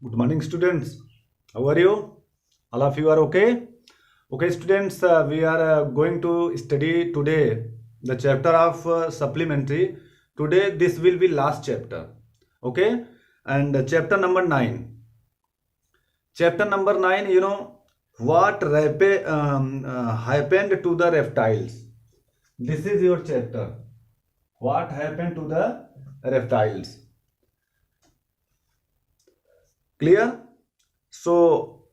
Good morning, students. How are you? All of you are okay? Okay, students, we are going to study today the chapter of supplementary. Today, this will be last chapter. Okay, and chapter number 9. Chapter number 9, what happened to the reptiles. This is your chapter. What happened to the reptiles? Clear? So,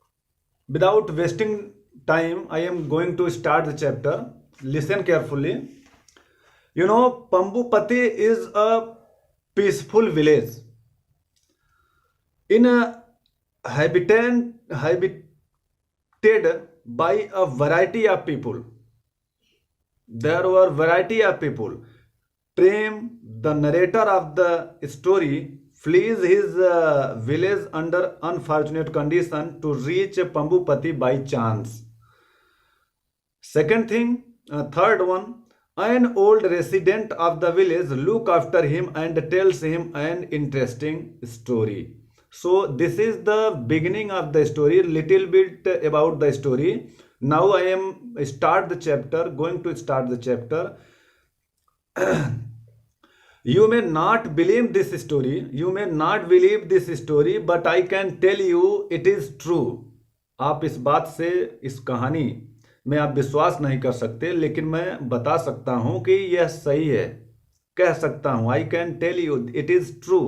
without wasting time, I am going to start the chapter. Listen carefully. Pambupati is a peaceful village in a habited by a variety of people. There were variety of people. Prem, the narrator of the story, flees his village under unfortunate condition to reach Pambupati by chance. Third one, an old resident of the village look after him and tells him an interesting story. So this is the beginning of the story, little bit about the story. Now I am going to start the chapter. You may not believe this story, but I can tell you it is true. आप इस कहानी में आप विश्वास नहीं कर सकते, लेकिन मैं बता सकता हूं कि यह सही है. कह सकता हूं, I can tell you it is true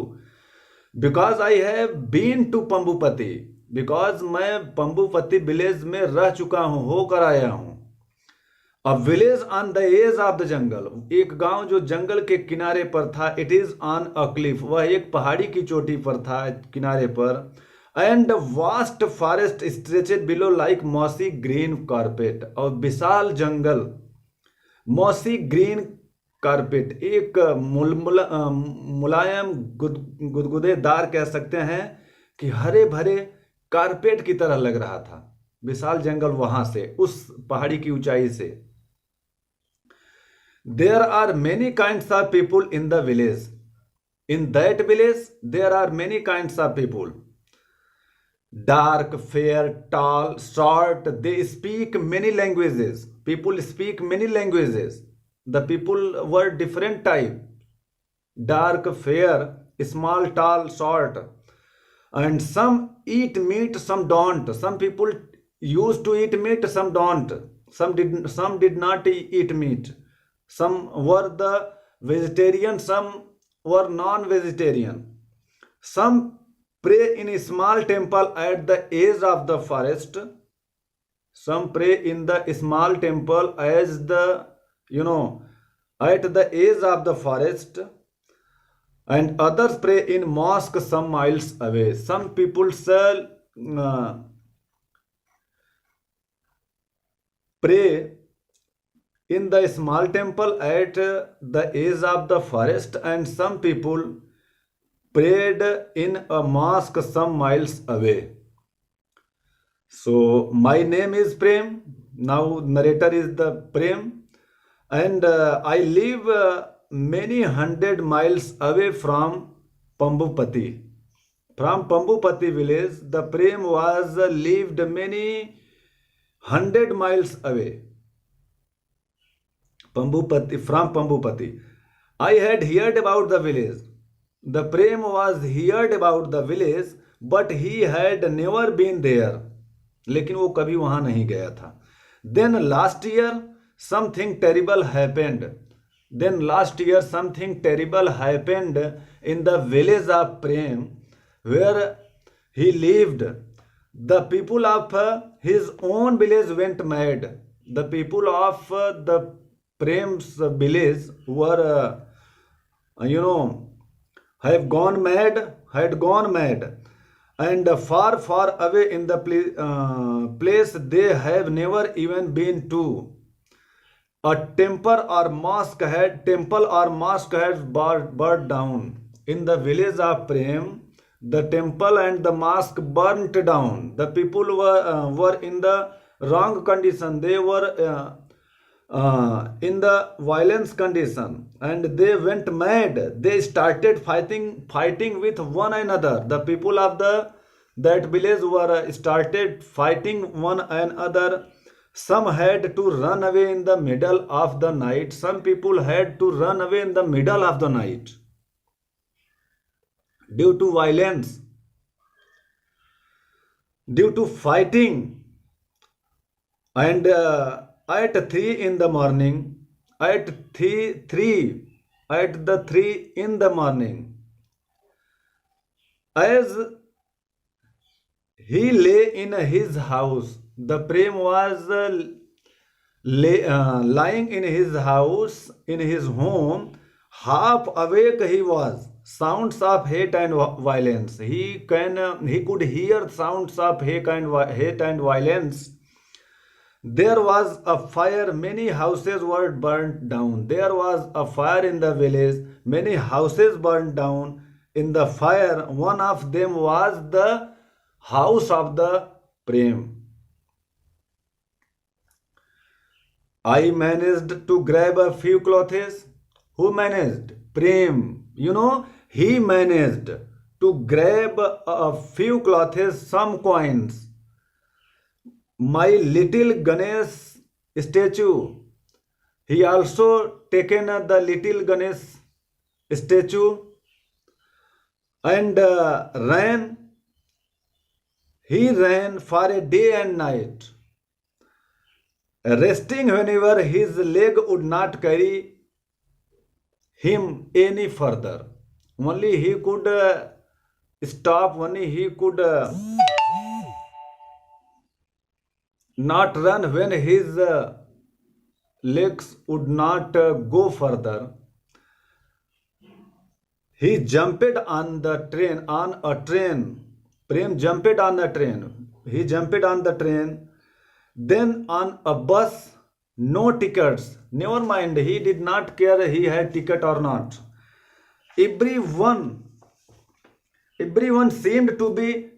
because I have been to Pambupati. Because मैं पंबुपति विलेज में रह चुका हूं, होकर आया हूं. A village on the edge of the jungle, एक गांव जो जंगल के किनारे पर था. It is on a cliff, वह एक पहाड़ी की चोटी पर था, किनारे पर. And vast forest stretched below like mossy green carpet, और विशाल जंगल मॉसी ग्रीन कारपेट, एक मुलायम गुदगुदेदार कह सकते हैं कि हरे भरे कारपेट की तरह लग रहा था. विशाल जंगल वहां से, उस पहाड़ी की ऊंचाई से. There are many kinds of people in the village. In that village, there are many kinds of people. Dark, fair, tall, short. They speak many languages. People speak many languages. The people were different type. Dark, fair, small, tall, short. And some eat meat, some don't. Some people used to eat meat, some don't. Some did not eat meat. Some were the vegetarian, some were non-vegetarian. Some pray in a small temple at the edge of the forest. Some pray in the small temple as at the edge of the forest. And others pray in mosque some miles away. Some people shall pray in the small temple at the edge of the forest, and some people prayed in a mosque some miles away. So my name is Prem. Now narrator is the Prem, and I live many hundred miles away from Pambupati. From Pambupati village, the Prem was lived many hundred miles away. From Pambupati. I had heard about the village. The Prem was heard about the village, but he had never been there. लेकिन वो कभी वहां नहीं गया था. Then last year something terrible happened. In the village of Prem, where he lived. The people of his own village went mad. The people of the Prem's village were, had gone mad, and far, far away in the place they have never even been to. A temple or mosque had burned down. In the village of Prem, the temple and the mosque burnt down. The people were in the wrong condition. They were in the violence condition, and they went mad. They started fighting with one another. The people of the that village were started fighting one another. Some had to run away in the middle of the night. Some people had to run away in the middle of the night due to violence, due to fighting. And at 3 in the morning, at 3 at the 3 in the morning, as he lay in his house, the Prem was lying in his house, in his home. Half awake he was. Sounds of hate and violence. He could hear sounds of hate and violence. There was a fire, many houses were burnt down. There was a fire in the village, many houses burned down in the fire. One of them was the house of the Prem. I managed to grab a few clothes. Who managed? Prem. He managed to grab a few clothes, some coins. My little Ganesh statue. He also taken the little Ganesh statue and ran. He ran for a day and night, resting whenever his leg would not carry him any further. Only he could stop, only he could not run when his legs would not go further. He jumped on the train, on a train. Prem jumped on the train. He jumped on the train. Then on a bus, no tickets. Never mind, he did not care he had ticket or not. Everyone seemed to be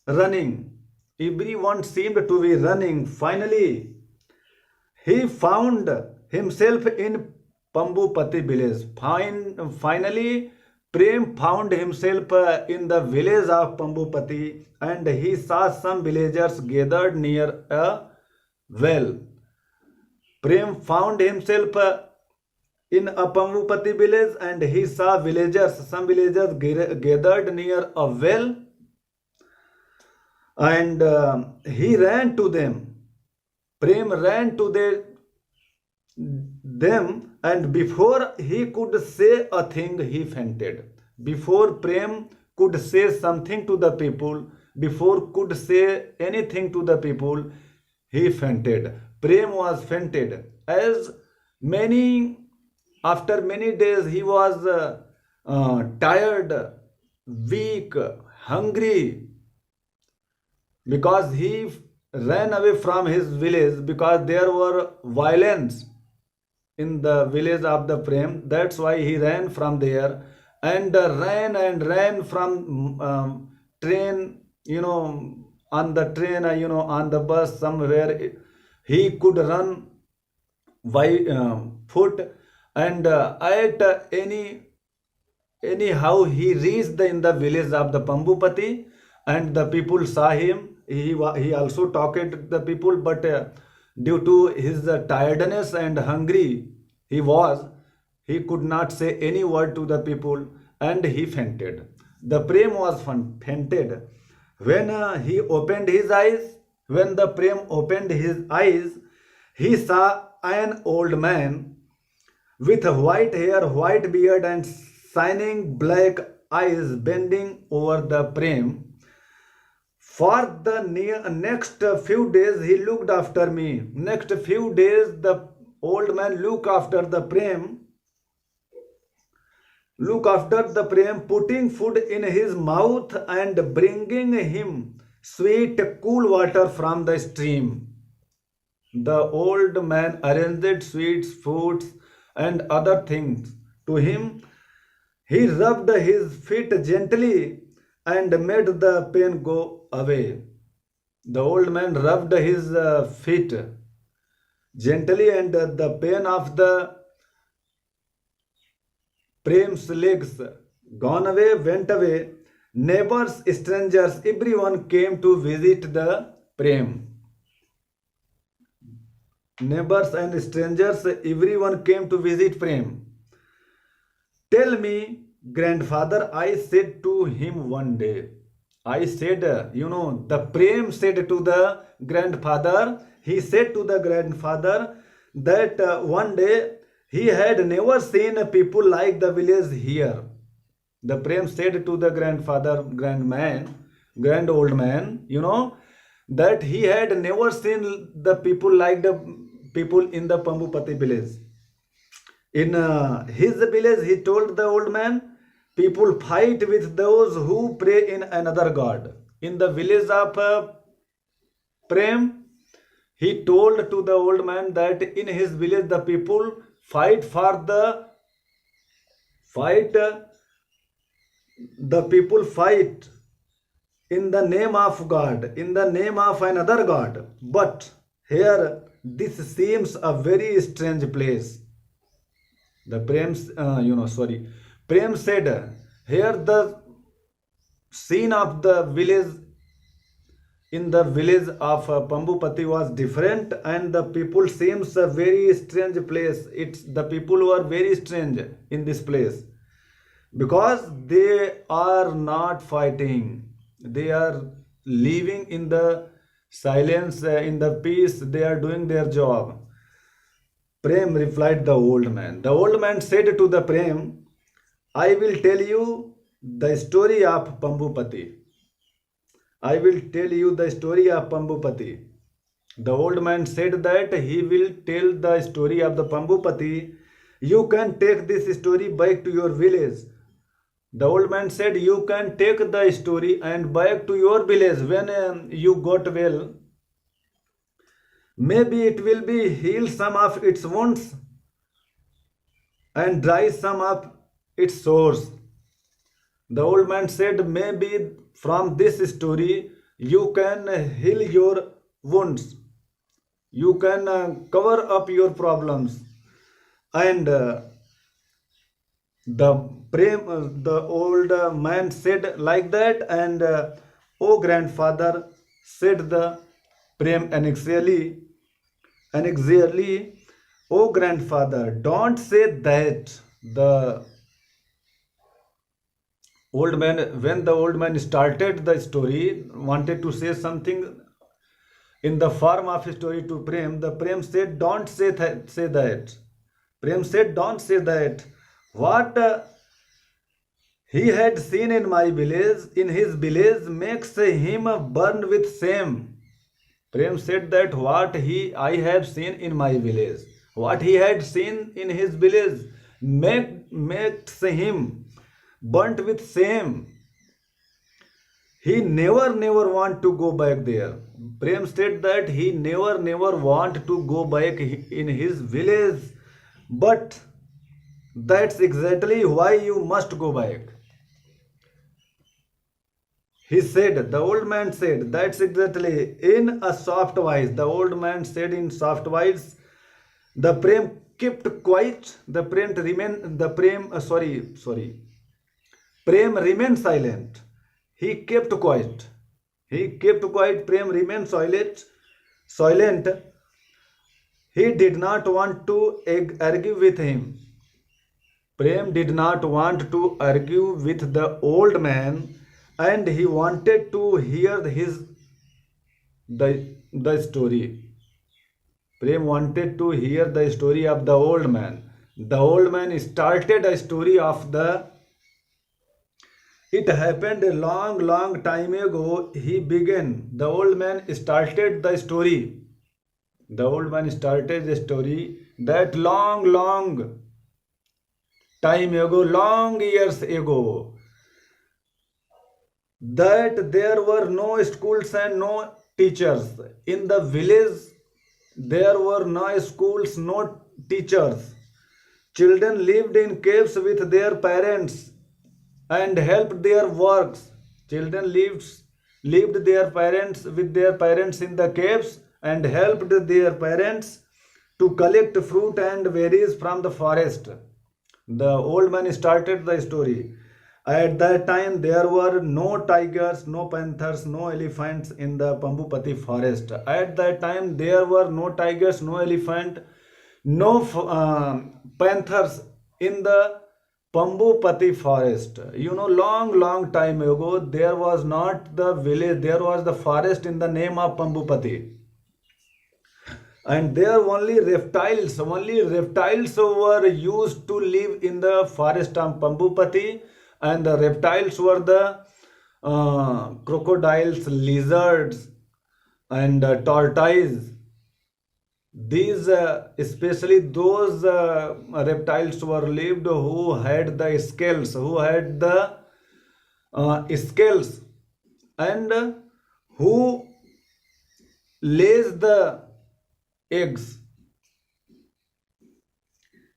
running. Everyone seemed to be running. Finally, he found himself in Pambupati village. Finally, Prem found himself in the village of Pambupati, and he saw some villagers gathered near a well. Prem found himself in a Pambupati village, and he saw some villagers gathered near a well, and he ran to them. Prem ran to them, and before he could say a thing, he fainted. Before Prem could say something to the people, before could say anything to the people, he fainted. Prem was fainted. After many days, he was tired, weak, hungry, because he ran away from his village, because there were violence in the village of the Prem. That's why he ran from there, and ran from train, on the train, on the bus, somewhere he could run by foot, and anyhow he reached in the village of the Pambupati, and the people saw him. He also talked to the people, but due to his tiredness and hungry he could not say any word to the people, and he fainted. The Prem was fainted. When the Prem opened his eyes, he saw an old man with white hair, white beard, and shining black eyes bending over the Prem. For the next few days, he looked after me. Next few days, the old man looked after the Prem, putting food in his mouth and bringing him sweet, cool water from the stream. The old man arranged sweets, foods, and other things to him. He rubbed his feet gently and made the pain go away. The old man rubbed his feet gently, and the pain of the Prem's legs went away. Neighbors, strangers, everyone came to visit the Prem. Neighbors and strangers, everyone came to visit Prem. Tell me, grandfather, I said to him one day. I said, the Prem said to the grandfather, he said to the grandfather that one day he had never seen people like the village here. The Prem said to the grandfather, grand old man, that he had never seen the people like the people in the Pambupati village. In his village, he told the old man, people fight with those who pray in another god. In the village of Prem, he told to the old man that in his village the people fight in the name of God, in the name of another God. But here, this seems a very strange place. The Prem said, here the scene of the village in the village of Pambupati was different, and the people seems a very strange place. The people were very strange in this place because they are not fighting. They are living in the silence, in the peace. They are doing their job. Prem, replied the old man. The old man said to the Prem, I will tell you the story of Pambupati. I will tell you the story of Pambupati. The old man said that he will tell the story of the Pambupati. You can take this story back to your village. The old man said, you can take the story and back to your village when you got well. Maybe it will be heal some of its wounds and dry some of its sores. The old man said, maybe from this story you can heal your wounds. You can cover up your problems. And the old man said like that, and oh grandfather, said the Prem anxiously, oh grandfather, don't say that. The old man, when the old man started the story, wanted to say something in the form of a story to Prem, the Prem said, don't say that. Prem said, don't say that. What he had seen in my village, in his village, makes him burn with shame. Prem said that what I have seen in my village, what he had seen in his village, makes him burnt with shame. He never want to go back there. Prem said that he never want to go back in his village, but that's exactly why you must go back. He said, the old man said, that's exactly, in a soft voice. The old man said in soft voice. The Prem kept quiet. Prem remained silent. He kept quiet. Prem remained silent. He did not want to argue with him. Prem did not want to argue with the old man, and he wanted to hear the story. Prem wanted to hear the story of the old man. The old man started a story of it happened a long time ago. The old man started the story. The old man started the story that long time ago, long years ago, that there were no schools and no teachers. In the village, there were no schools, no teachers. Children lived in caves with their parents and helped their works. Children lived their parents with their parents in the caves and helped their parents to collect fruit and berries from the forest. The old man started the story. At that time, there were no tigers, no panthers, no elephants in the Pambupati forest. At that time, there were no tigers, no elephant, no panthers in the Pambupati forest. You know, long, long time ago, there was not the village, there was the forest in the name of Pambupati. And there only reptiles were used to live in the forest of Pambupati, and the reptiles were the crocodiles, lizards, and tortoise. These, especially those reptiles were lived who had the scales, scales, and who lays the eggs.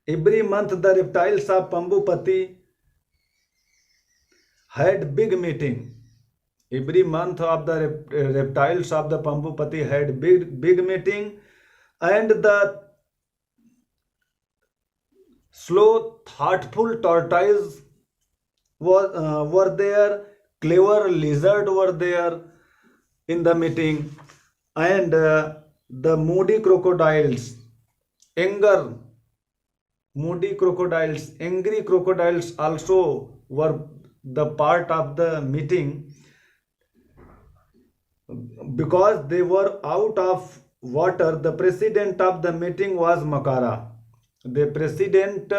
Every month, the reptiles of Pambupati had big meeting. Every month of the reptiles of the Pambupati had big meeting, and the slow, thoughtful tortoise were there, clever lizard were there in the meeting, and the moody crocodiles, anger, angry crocodiles also were the part of the meeting, because they were out of water. The president of the meeting was Makara. The president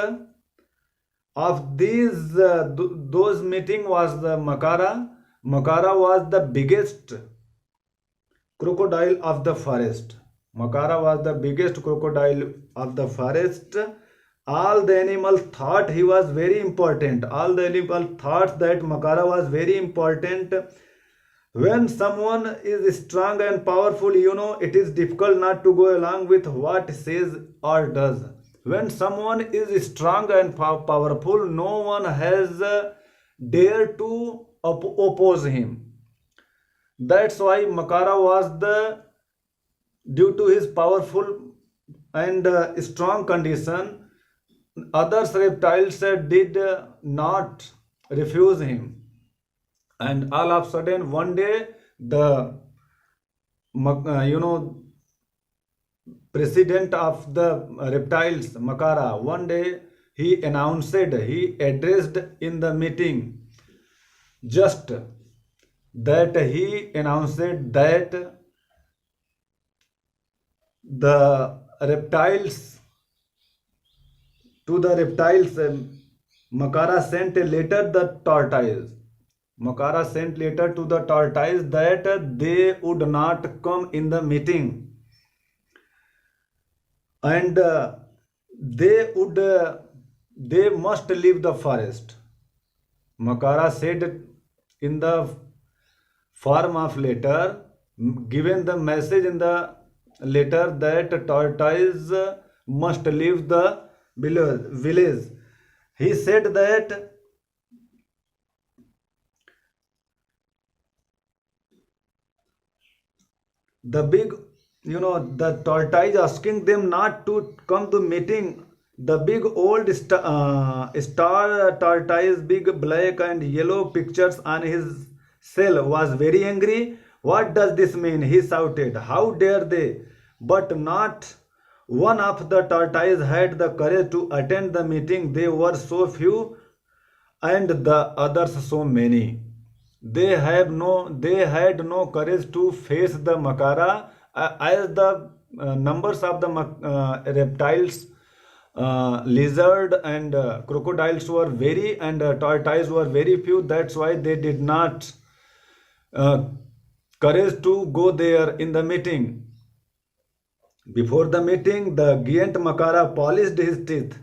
of those meeting was the Makara. Makara was the biggest crocodile of the forest. Makara was the biggest crocodile of the forest. All the animals thought he was very important. All the animals thought that Makara was very important. When someone is strong and powerful, it is difficult not to go along with what says or does. When someone is strong and powerful, no one has dared to oppose him. That's why Makara was due to his powerful and strong condition, others reptiles did not refuse him. And all of a sudden, one day, the president of the reptiles, Makara, one day he addressed in the meeting, just that he announced that the reptiles, Makara sent a letter the tortoise. Makara sent letter to the tortoise that they would not come in the meeting, and they must leave the forest. Makara said in the form of letter, given the message in the letter that tortoise must leave the village. He said that the tortoise asking them not to come to meeting. The big old star tortoise, big black and yellow pictures on his shell, was very angry. What does this mean? He shouted. How dare they? But not one of the tortoise had the courage to attend the meeting. They were so few and the others so many. They had no courage to face the Makara, as the numbers of the reptiles, lizard and crocodiles were very, and tortoise were very few. That's why they did not courage to go there in the meeting. Before the meeting, the giant Makara polished his teeth.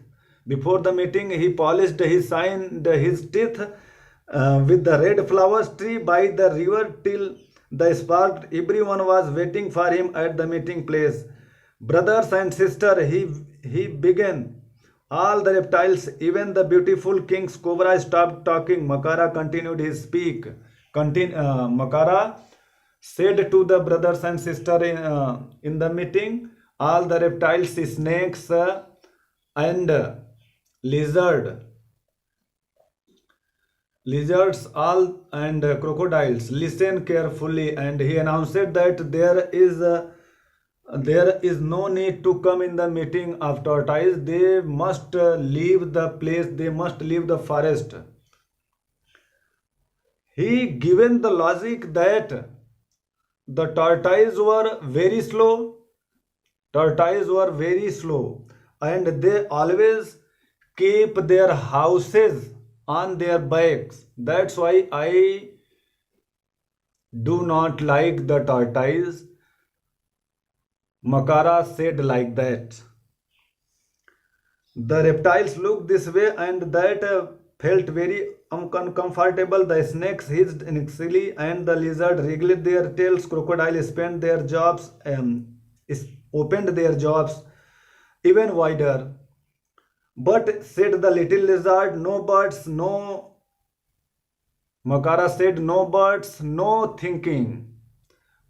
Before the meeting, he polished his teeth with the red flowers tree by the river till they sparkled. Everyone was waiting for him at the meeting place. Brothers and sisters, he began. All the reptiles, even the beautiful king's cobra, stopped talking. Makara continued his speak. Makara said to the brothers and sisters in the meeting, all the reptiles, snakes, and lizard, lizards all and crocodiles listen carefully, and he announced that there is no need to come in the meeting of tortoise. They must leave the place. They must leave the forest. He given the logic that the tortoise were very slow. Tortoise were very slow, and they always keep their houses on their backs. That's why I do not like the tortoise. Makara said like that. The reptiles looked this way and that felt very uncomfortable. The snakes hissed uneasily and the lizard wriggled their tails. Crocodile spent their jobs, opened their jobs even wider. But said the little lizard, no birds, no. Makara said, no birds, no thinking.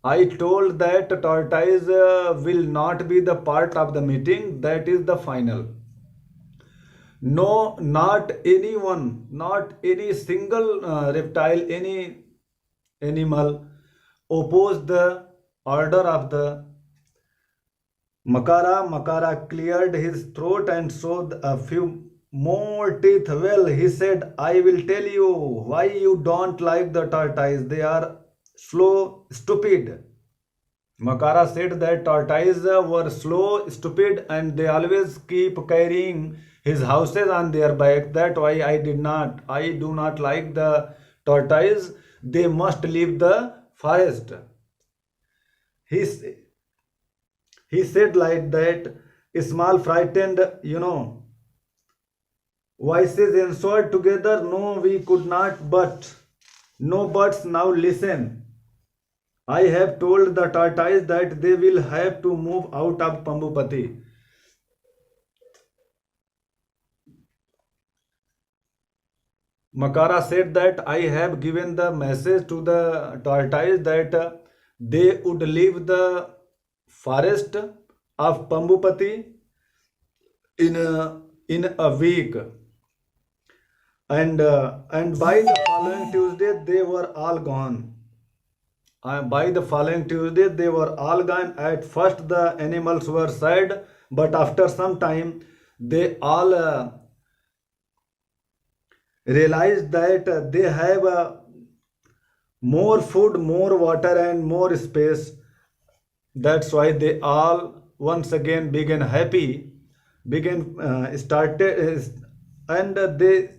I told that tortoise will not be the part of the meeting. That is the final. No, not anyone, not any single reptile, any animal opposed the order of the Makara. Makara cleared his throat and showed a few more teeth. Well, he said, I will tell you why you don't like the tortoise. They are slow, stupid. Makara said that tortoises were slow, stupid, and they always keep carrying his houses on their back. That why I do not like the tortoise. They must leave the forest. He, he said like that. Small frightened, voices answered together. No, we could not, but no buts. Now listen. I have told the tortoise that they will have to move out of Pambupati. Makara said that I have given the message to the tortoise that they would leave the forest of Pambupati in a week, and by the following Tuesday they were all gone. By the following Tuesday, they were all gone. At first, the animals were sad, but after some time, they all realized that they have more food, more water, and more space. That's why they all once again began happy, began started, and they.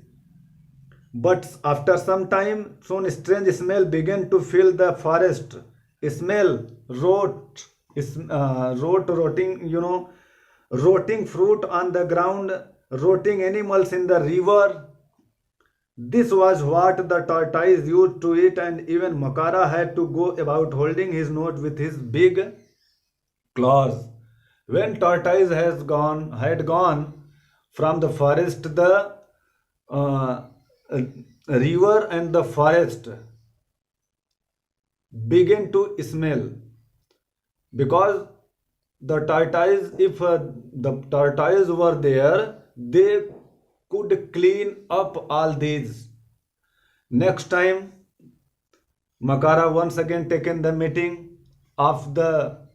But after some time, soon strange smell began to fill the forest. Smell, rotting, rotting fruit on the ground, rotting animals in the river. This was what the tortoise used to eat, and even Makara had to go about holding his nose with his big claws. When tortoise had gone from the forest, the river and the forest began to smell because the tortoise, if the tortoise were there, they could clean up all these. Next time, Makara once again taken the meeting of the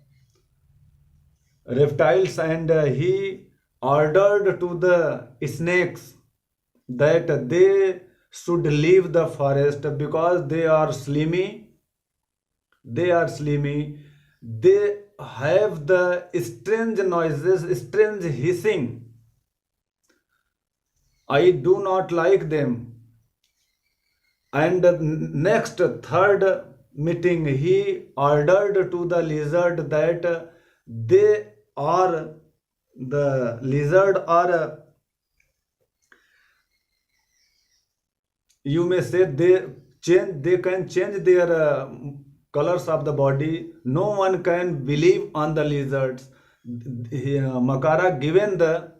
reptiles, and he ordered to the snakes that they should leave the forest because they are slimy. They are slimy. They have the strange noises, strange hissing. I do not like them. And next third meeting, he ordered to the lizard that they are the lizard are, you may say, they can change their colors of the body. No one can believe on the lizards. Makara given the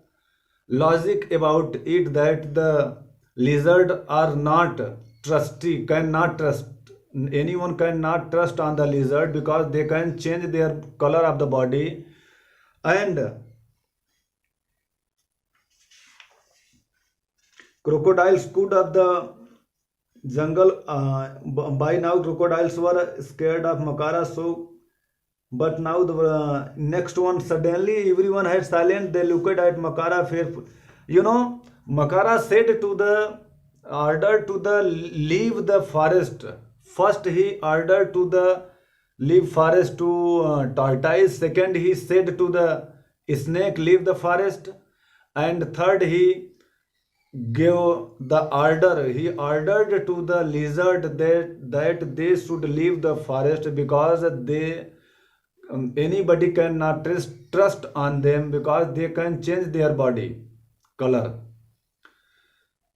logic about it that the lizard are not trusty, cannot trust. Anyone cannot trust on the lizard because they can change their color of the body, and crocodiles could have the jungle. By now crocodiles were scared of Makara, so but now the next one, suddenly everyone had silent. They looked at Makara fearful. Makara said to the order to the leave the forest. First he ordered to the leave forest to tortoise. Second he said to the snake leave the forest, and third he gave the order. He ordered to the lizard that they should leave the forest because they anybody cannot trust on them because they can change their body color.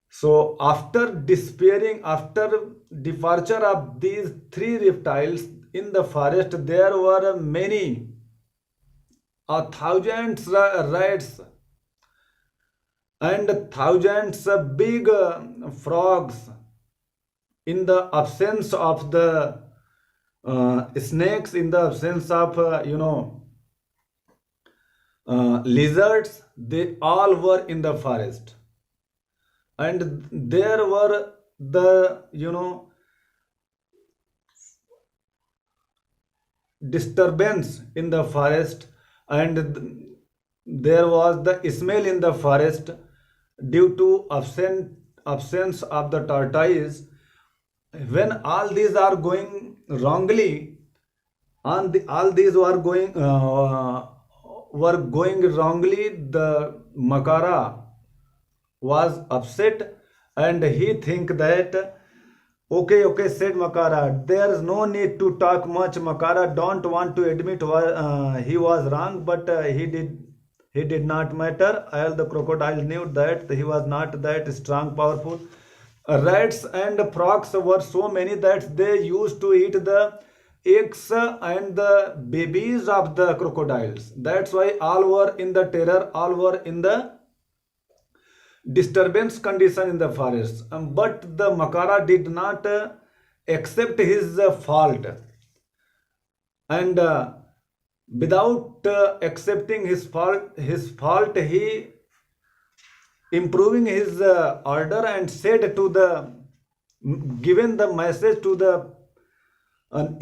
So after despairing, after departure of these three reptiles in the forest, there were many, thousands rats and thousands of big frogs. In the absence of the snakes, in the absence of lizards, they all were in the forest. And there were the disturbance in the forest, and there was the smell in the forest due to absence of the tortoise. When all these are going wrongly, and all these were going wrongly, the Makara was upset, and he think that okay, said Makara, there is no need to talk much. Makara don't want to admit he was wrong, but he did not matter. All the crocodile knew that he was not that strong, powerful. Rats and frogs were so many that they used to eat the eggs and the babies of the crocodiles. That's why all were in the terror, all were in the disturbance condition in the forest. But the Makara did not accept his fault, and without accepting his fault, he improving his order and said to the given the message to the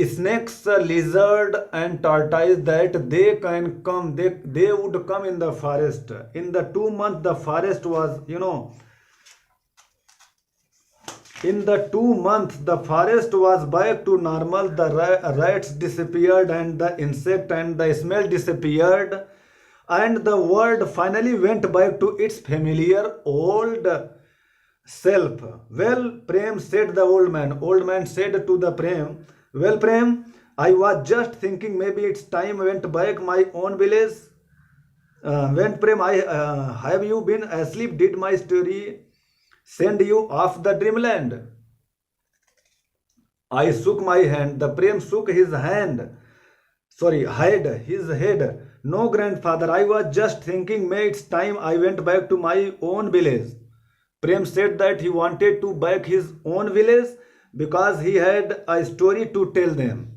snakes, lizard and tortoise that they can come, they would come in the forest. In the 2 months the forest was in the 2 months the forest was back to normal. The rats disappeared, and the insect and the smell disappeared, and the world finally went back to its familiar old self. Well, Prem, said the old man. Old man said to the Prem, well, Prem, I was just thinking maybe it's time went back my own village. When Prem, have you been asleep? Did my story send you off the dreamland? I shook my hand. The Prem shook his head. No, grandfather, I was just thinking maybe it's time I went back to my own village. Prem said that he wanted to back his own village because he had a story to tell them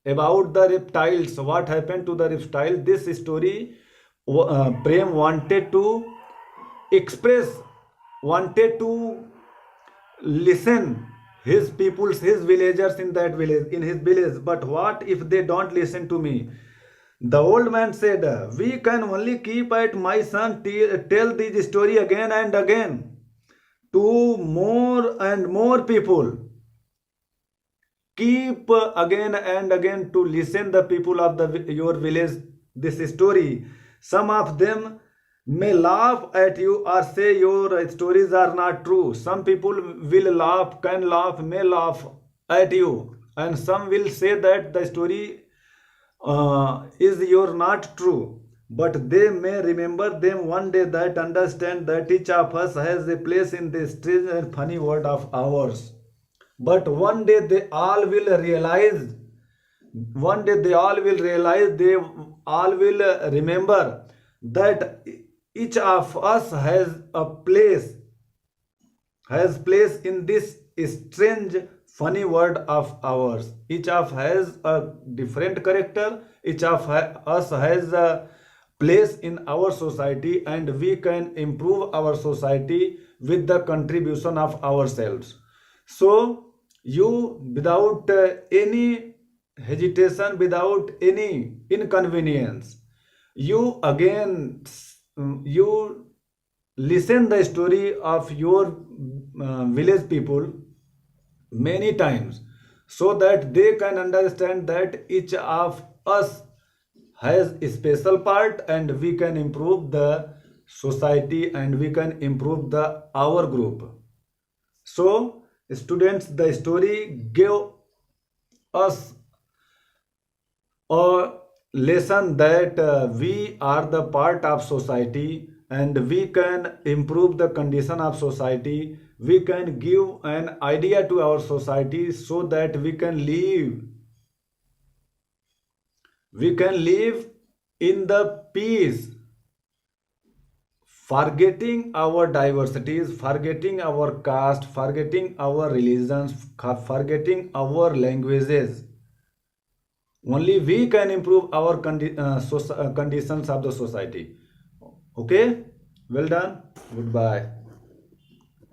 about the reptiles. What happened to the reptile? This story Prem wanted to express, wanted to listen his peoples, his villagers in that village, in his village. But what if they don't listen to me? The old man said, we can only keep at my son tell this story again and again to more and more people. Keep again and again to listen the people of your village this story. Some of them may laugh at you or say your stories are not true. Some people will laugh, can laugh, may laugh at you, and some will say that the story is your not true. But they may remember them one day, that understand that each of us has a place in this strange and funny world of ours. But one day they all will realize, they all will remember that each of us has place in this strange funny world of ours. Each of has a different character, each of us has a place in our society, and we can improve our society with the contribution of ourselves. So you, without any hesitation, without any inconvenience, you again you listen the story of your village people many times, so that they can understand that each of us has a special part, and we can improve the society, and we can improve the our group. So students, the story gave us a lesson that we are the part of society, and we can improve the condition of society. We can give an idea to our society, so that we can live in the peace, forgetting our diversities, forgetting our caste, forgetting our religions, forgetting our languages. Only we can improve our conditions of the society. Okay, well done. Goodbye.